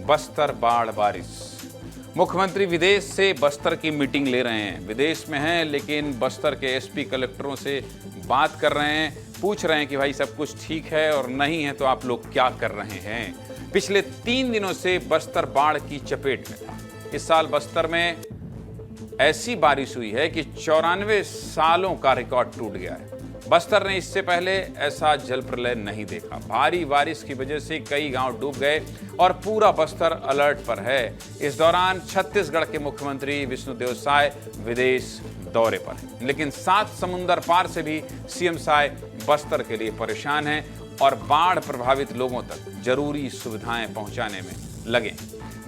बस्तर बाढ़ बारिश। मुख्यमंत्री विदेश से बस्तर की मीटिंग ले रहे हैं। विदेश में हैं लेकिन बस्तर के एसपी कलेक्टरों से बात कर रहे हैं, पूछ रहे हैं कि भाई सब कुछ ठीक है और नहीं है तो आप लोग क्या कर रहे हैं। पिछले 3 दिनों से बस्तर बाढ़ की चपेट में था। इस साल बस्तर में ऐसी बारिश हुई है कि 94 सालों का रिकॉर्ड टूट गया है। बस्तर ने इससे पहले ऐसा जल प्रलय नहीं देखा। भारी बारिश की वजह से कई गांव डूब गए और पूरा बस्तर अलर्ट पर है। इस दौरान छत्तीसगढ़ के मुख्यमंत्री विष्णुदेव साय विदेश दौरे पर हैं, लेकिन 7 समुंदर पार से भी सीएम साय बस्तर के लिए परेशान हैं और बाढ़ प्रभावित लोगों तक जरूरी सुविधाएं पहुंचाने में लगे।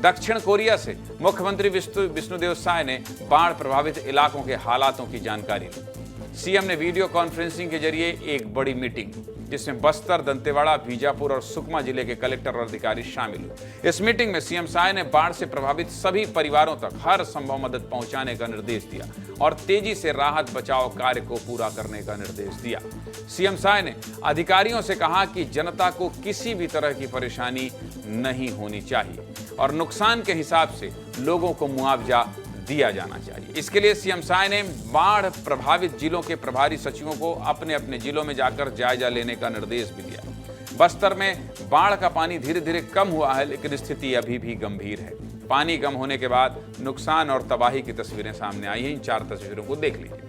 दक्षिण कोरिया से मुख्यमंत्री विष्णुदेव साय ने बाढ़ प्रभावित इलाकों के हालातों की जानकारी ली। सीएम ने वीडियो कॉन्फ्रेंसिंग के जरिए एक बड़ी मीटिंग, जिसमें बस्तर, दंतेवाड़ा, बीजापुर और सुकमा जिले के कलेक्टर और अधिकारी शामिल हुए। इस मीटिंग में सीएम साय ने बाढ़ से प्रभावित सभी परिवारों तक हर संभव मदद पहुंचाने का निर्देश दिया और तेजी से राहत बचाव कार्य को पूरा करने का निर्देश दिया। सीएम साय ने अधिकारियों से कहा कि जनता को किसी भी तरह की परेशानी नहीं होनी चाहिए और नुकसान के हिसाब से लोगों को मुआवजा दिया जाना चाहिए। इसके लिए सीएम साय ने बाढ़ प्रभावित जिलों के प्रभारी सचिवों को अपने अपने जिलों में जाकर जायजा लेने का निर्देश भी दिया। बस्तर में बाढ़ का पानी धीरे धीरे कम हुआ है, लेकिन स्थिति अभी भी गंभीर है। पानी कम होने के बाद नुकसान और तबाही की तस्वीरें सामने आई हैं। इन 4 तस्वीरों को देख लीजिए।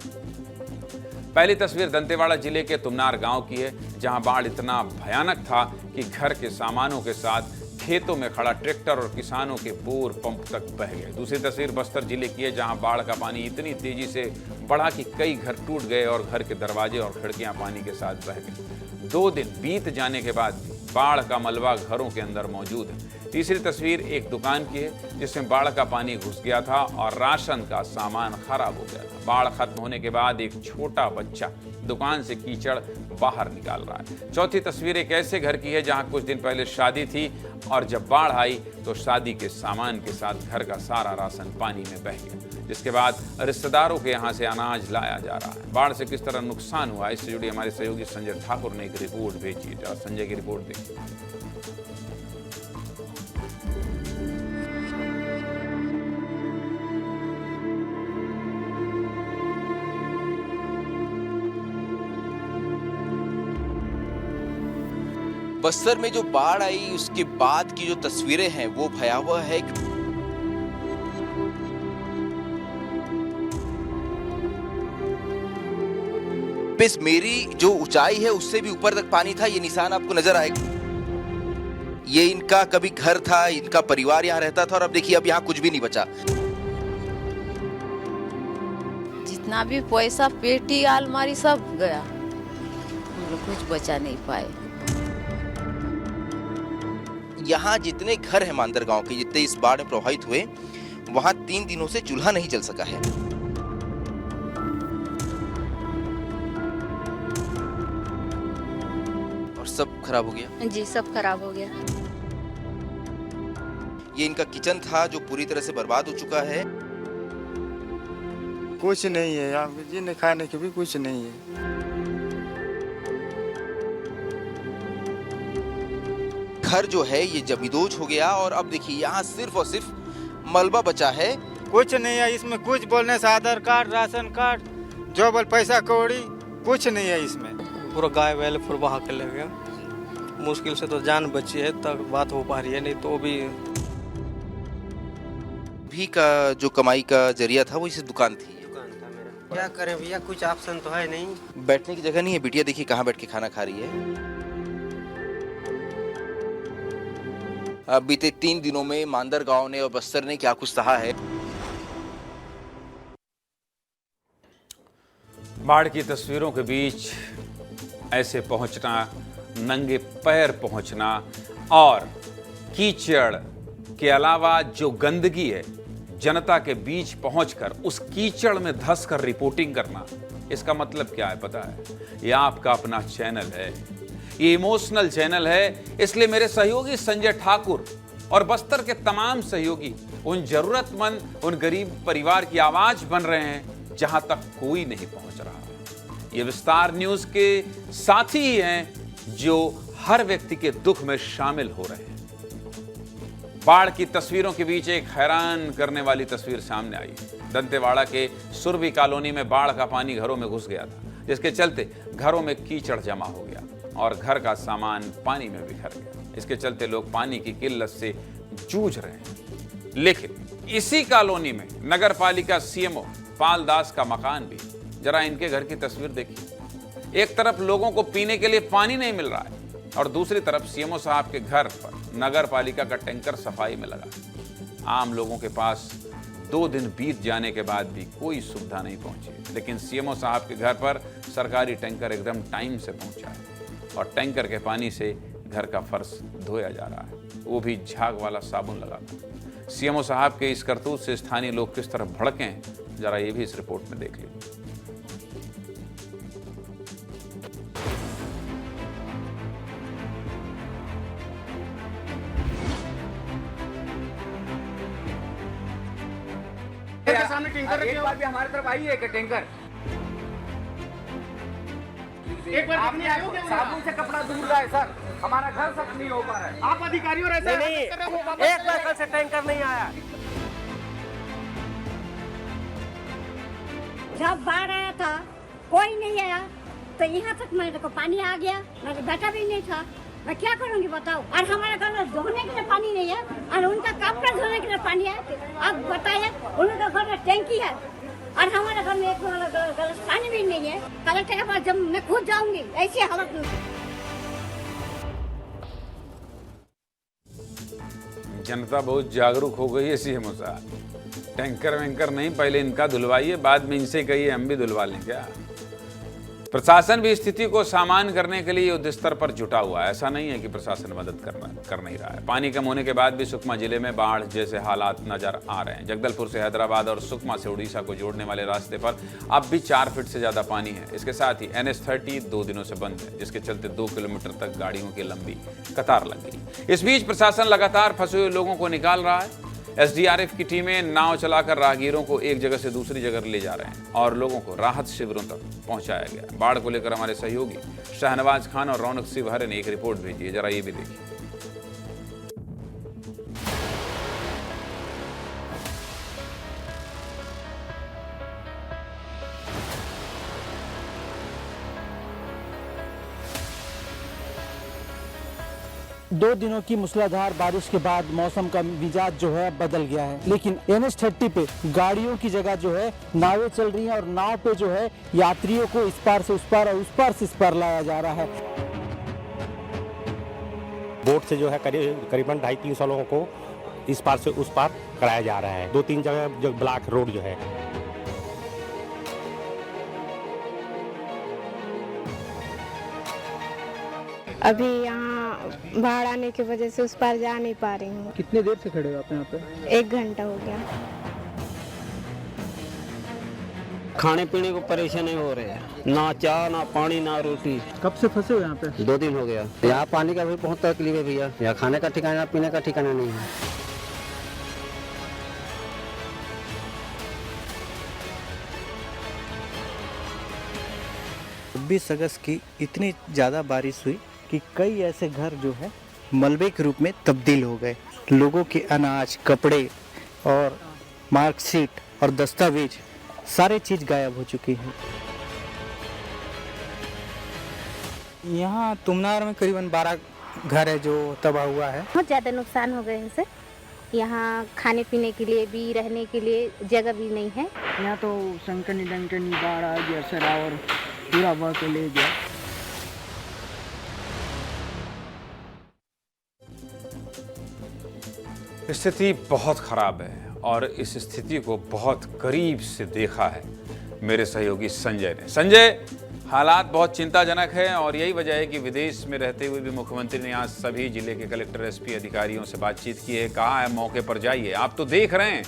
पहली तस्वीर दंतेवाड़ा जिले के तुमनार गांव की है, जहां बाढ़ इतना भयानक था कि घर के सामानों के साथ खेतों में खड़ा ट्रैक्टर और किसानों के बोर पंप तक बह गए। दूसरी तस्वीर बस्तर जिले की है, जहां बाढ़ का पानी इतनी तेजी से बढ़ा कि कई घर टूट गए और घर के दरवाजे और खिड़कियां पानी के साथ बह गई। 2 दिन बीत जाने के बाद भी बाढ़ का मलबा घरों के अंदर मौजूद है। तीसरी तस्वीर एक दुकान की है, जिसमें बाढ़ का पानी घुस गया था और राशन का सामान खराब हो गया था। बाढ़ खत्म होने के बाद एक छोटा बच्चा दुकान से कीचड़ बाहर निकाल रहा है। चौथी तस्वीर एक ऐसे घर की है जहां कुछ दिन पहले शादी थी और जब बाढ़ आई तो शादी के सामान के साथ घर का सारा राशन पानी में बह गया, जिसके बाद रिश्तेदारों के यहां से अनाज लाया जा रहा है। बाढ़ से किस तरह नुकसान हुआ, इससे जुड़ी हमारे सहयोगी संजय ठाकुर ने एक रिपोर्ट भेजी है। संजय की रिपोर्ट देखिए। बस्तर में जो बाढ़ आई उसके बाद की जो तस्वीरें हैं वो भयावह है। बस मेरी जो ऊंचाई है उससे भी ऊपर तक पानी था। ये निशान आपको नजर आएगा। ये इनका कभी घर था, इनका परिवार यहाँ रहता था और अब देखिए अब यहाँ कुछ भी नहीं बचा। जितना भी पैसा, पेटी, अलमारी सब गया, हम लोग कुछ बचा नहीं पाए। यहाँ जितने घर हैं मांदर गांव के, जितने इस बाढ़ में प्रभावित हुए, वहां 3 दिनों से चूल्हा नहीं जल सका है। और सब खराब हो गया। जी, सब खराब हो गया। ये इनका किचन था जो पूरी तरह से बर्बाद हो चुका है। कुछ नहीं है यहाँ पे, जीने खाने के भी कुछ नहीं है। घर जो है ये जमींदोज हो गया और अब देखिए यहाँ सिर्फ और सिर्फ मलबा बचा है। कुछ नहीं है इसमें। कुछ बोलने से आधार कार्ड, राशन कार्ड, जो बोल पैसा कौड़ी, कुछ नहीं है इसमें। पूरा गाय बैल फिर बहा के ले गया। मुश्किल से तो जान बची है, तक बात हो पा रही है, नहीं तो भी का जो कमाई का जरिया था वो इस दुकान थी। क्या करें भैया, कुछ ऑप्शन तो है नहीं। बैठने की जगह नहीं है। बिटिया देखिए कहाँ बैठ के खाना खा रही है। बीते 3 दिनों में मांदर गांव ने और बस्तर ने क्या कुछ सहा है। बाढ़ की तस्वीरों के बीच ऐसे पहुंचना, नंगे पैर पहुंचना और कीचड़ के अलावा जो गंदगी है, जनता के बीच पहुंचकर उस कीचड़ में धंसकर रिपोर्टिंग करना, इसका मतलब क्या है पता है? ये आपका अपना चैनल है, ये इमोशनल चैनल है। इसलिए मेरे सहयोगी संजय ठाकुर और बस्तर के तमाम सहयोगी उन जरूरतमंद, उन गरीब परिवार की आवाज बन रहे हैं जहां तक कोई नहीं पहुंच रहा। ये विस्तार न्यूज के साथी ही हैं जो हर व्यक्ति के दुख में शामिल हो रहे हैं। बाढ़ की तस्वीरों के बीच एक हैरान करने वाली तस्वीर सामने आई। दंतेवाड़ा के सुरभि कॉलोनी में बाढ़ का पानी घरों में घुस गया था, जिसके चलते घरों में कीचड़ जमा हो गया और घर का सामान पानी में बिखर गया। इसके चलते लोग पानी की किल्लत से जूझ रहे हैं। लेकिन इसी कॉलोनी में नगर पालिका सीएमओ पालदास का मकान भी। जरा इनके घर की तस्वीर देखिए। एक तरफ लोगों को पीने के लिए पानी नहीं मिल रहा है और दूसरी तरफ सीएमओ साहब के घर पर नगर पालिका का टैंकर सफाई में लगा। आम लोगों के पास 2 दिन बीत जाने के बाद भी कोई सुविधा नहीं पहुंची, लेकिन सीएमओ साहब के घर पर सरकारी टैंकर एकदम टाइम से पहुंचा है और टैंकर के पानी से घर का फर्श धोया जा रहा है, वो भी झाग वाला साबुन लगाकर। सीएमओ साहब के इस करतूत से स्थानीय लोग किस तरह भड़के हैं, जरा ये भी इस रिपोर्ट में देख लीजिए। सामने टैंकर एक बार भी हमारी तरफ आई है कि टैंकर एक बार नहीं आए हो क्या? साबुन से कपड़ा धुल रहा है सर, हमारा घर सब नहीं हो पा रहा है। आप अधिकारी हो रहे नहीं, एक बार कल से टैंकर नहीं आया। जब बाढ़ आया था कोई नहीं आया, तो यहाँ तक मेरे को पानी आ गया, मेरा बेटा भी नहीं था, मैं क्या करूँगी बताओ। और हमारे घर में धोने के लिए पानी नहीं है और उनका कपड़ा धोने के लिए पानी है। अब बताइए, उनका घर में टैंकी है और हमारे घर में एक गिलास पानी भी नहीं है। कलेक्टर के पास जब मैं खुद जाऊंगी ऐसी हालत में। जनता बहुत जागरूक हो गई है सीएमओ साहब। टैंकर वैंकर नहीं, पहले इनका धुलवाइए, बाद में इनसे कहिए हम भी धुलवा लें क्या। प्रशासन भी स्थिति को सामान्य करने के लिए युद्ध स्तर पर जुटा हुआ है। ऐसा नहीं है कि प्रशासन मदद कर नहीं रहा है। पानी कम होने के बाद भी सुकमा जिले में बाढ़ जैसे हालात नजर आ रहे हैं। जगदलपुर से हैदराबाद और सुकमा से उड़ीसा को जोड़ने वाले रास्ते पर अब भी 4 फीट से ज्यादा पानी है। इसके साथ ही NH30 2 दिनों से बंद है, जिसके चलते 2 किलोमीटर तक गाड़ियों की लंबी कतार लग गई। इस बीच प्रशासन लगातार फंसे हुए लोगों को निकाल रहा है। SDRF की टीमें नाव चलाकर राहगीरों को एक जगह से दूसरी जगह ले जा रहे हैं और लोगों को राहत शिविरों तक पहुंचाया गया। बाढ़ को लेकर हमारे सहयोगी शाहनवाज खान और रौनक सिवहरे ने एक रिपोर्ट भेजी है, जरा ये भी देखिए। दो दिनों की मूसलाधार बारिश के बाद मौसम का मिजाज जो है बदल गया है, लेकिन NH30 पे गाड़ियों की जगह जो है नावें चल रही हैं और नाव पे जो है यात्रियों को इस पार से उस पार और उस पार से इस पार लाया जा रहा है। बोट से जो है करीबन 250-300 लोगों को इस पार से उस पार कराया जा रहा है। 2-3 जगह जो ब्लॉक रोड जो है। अभी यहाँ बाढ़ आने की वजह से उस पार जा नहीं पा रही हूँ। कितने देर से खड़े हो आप यहाँ पे? 1 घंटा हो गया। खाने पीने को परेशानी हो रही है, ना चाय ना पानी ना रोटी। कब से फंसे हो यहाँ पे? 2 दिन हो गया। यहाँ पानी का भी बहुत तकलीफ है भैया, यहाँ खाने का ठिकाना पीने का ठिकाना नहीं है। 26 अगस्त की इतनी ज़्यादा बारिश हुई कि कई ऐसे घर जो है मलबे के रूप में तब्दील हो गए। लोगों के अनाज, कपड़े और मार्कशीट और दस्तावेज सारे चीज़ गायब हो चुकी हैं। यहाँ तुमनार में करीबन 12 घर है जो तबाह हुआ है। बहुत ज़्यादा नुकसान हो गए इनसे। यहाँ खाने पीने के लिए भी, रहने के लिए जगह भी नहीं है। यहाँ तो संकनी डंकनी बाढ़ आ गया सरा और पूरा बह के ले गया। स्थिति बहुत खराब है और इस स्थिति को बहुत करीब से देखा है मेरे सहयोगी संजय ने। संजय, हालात बहुत चिंताजनक है और यही वजह है कि विदेश में रहते हुए भी मुख्यमंत्री ने आज सभी जिले के कलेक्टर, SP अधिकारियों से बातचीत की है। कहा है मौके पर जाइए। आप तो देख रहे हैं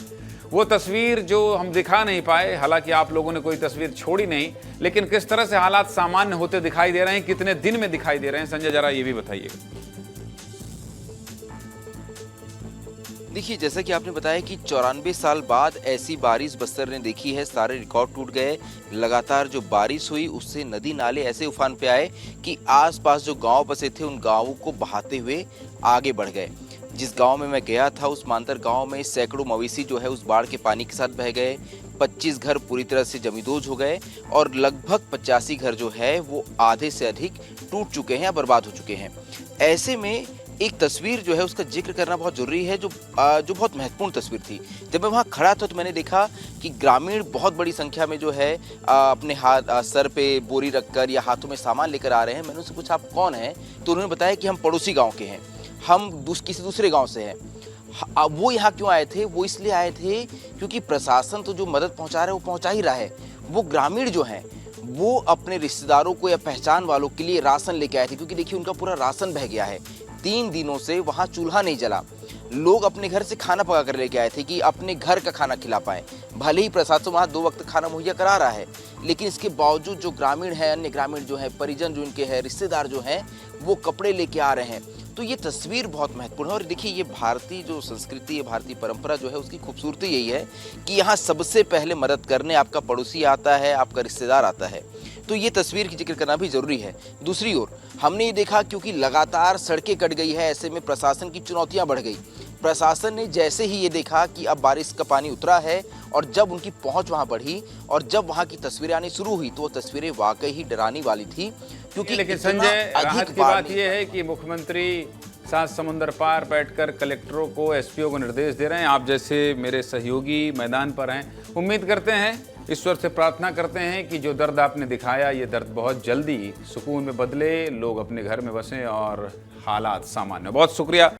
वो तस्वीर जो हम दिखा नहीं पाए, हालांकि आप लोगों ने कोई तस्वीर छोड़ी नहीं, लेकिन किस तरह से हालात सामान्य होते दिखाई दे रहे हैं, कितने दिन में दिखाई दे रहे हैं, संजय जरा ये भी बताइएगा। देखिए, जैसा कि आपने बताया कि 94 साल बाद ऐसी बारिश बस्तर ने देखी है। सारे रिकॉर्ड टूट गए। लगातार जो बारिश हुई उससे नदी नाले ऐसे उफान पे आए कि आसपास जो गांव बसे थे उन गांवों को बहाते हुए आगे बढ़ गए। जिस गांव में मैं गया था उस मानतर गांव में सैकड़ों मवेशी जो है उस बाढ़ के पानी के साथ बह गए। 25 घर पूरी तरह से जमींदोज हो गए और लगभग 85 घर जो है वो आधे से अधिक टूट चुके हैं या बर्बाद हो चुके हैं। ऐसे में एक तस्वीर जो है उसका जिक्र करना बहुत जरूरी है जो बहुत महत्वपूर्ण तस्वीर थी। जब मैं वहाँ खड़ा था तो मैंने देखा कि ग्रामीण बहुत बड़ी संख्या में जो है अपने हाथ सर पे बोरी रखकर या हाथों में सामान लेकर आ रहे हैं। मैंने उनसे पूछा आप कौन हैं, तो उन्होंने बताया कि हम पड़ोसी गाँव के हैं, हम किसी दूसरे गाँव से हैं। वो यहाँ क्यों आए थे? वो इसलिए आए थे क्योंकि प्रशासन तो जो मदद पहुँचा रहा है वो पहुँचा ही रहा है। वो ग्रामीण जो हैं वो अपने रिश्तेदारों को या पहचान वालों के लिए राशन लेके आए थे, क्योंकि देखिए उनका पूरा राशन बह गया है। 3 दिनों से वहाँ चूल्हा नहीं जला। लोग अपने घर से खाना पका कर लेके आए थे कि अपने घर का खाना खिला पाए। भले ही प्रशासन वहाँ 2 वक्त खाना मुहैया करा रहा है, लेकिन इसके बावजूद जो ग्रामीण है, अन्य ग्रामीण जो है, परिजन जो इनके हैं, रिश्तेदार जो हैं, वो कपड़े लेके आ रहे हैं। तो ये तस्वीर बहुत महत्वपूर्ण है। और देखिए ये भारतीय जो संस्कृति है, भारतीय परंपरा जो है उसकी खूबसूरती यही है कि यहाँ सबसे पहले मदद करने आपका पड़ोसी आता है, आपका रिश्तेदार आता है। तो ये तस्वीर की जिक्र करना भी जरूरी है। दूसरी ओर हमने ये देखा क्योंकि लगातार सड़कें कट गई है, ऐसे में प्रशासन की चुनौतियां बढ़ गई। प्रशासन ने जैसे ही ये देखा कि अब बारिश का पानी उतरा है और जब उनकी पहुंच वहां बढ़ी और जब वहां की तस्वीरें आनी शुरू हुई तो वो तस्वीरें वाकई ही डराने वाली थी। क्योंकि लेकिन संजय, राहत की बात यह है कि मुख्यमंत्री 7 समुंदर पार बैठकर कलेक्टरों को, एसपीओ को निर्देश दे रहे हैं। आप जैसे मेरे सहयोगी मैदान पर हैं। उम्मीद करते हैं, ईश्वर से प्रार्थना करते हैं कि जो दर्द आपने दिखाया ये दर्द बहुत जल्दी सुकून में बदले, लोग अपने घर में बसें और हालात सामान्य। बहुत शुक्रिया।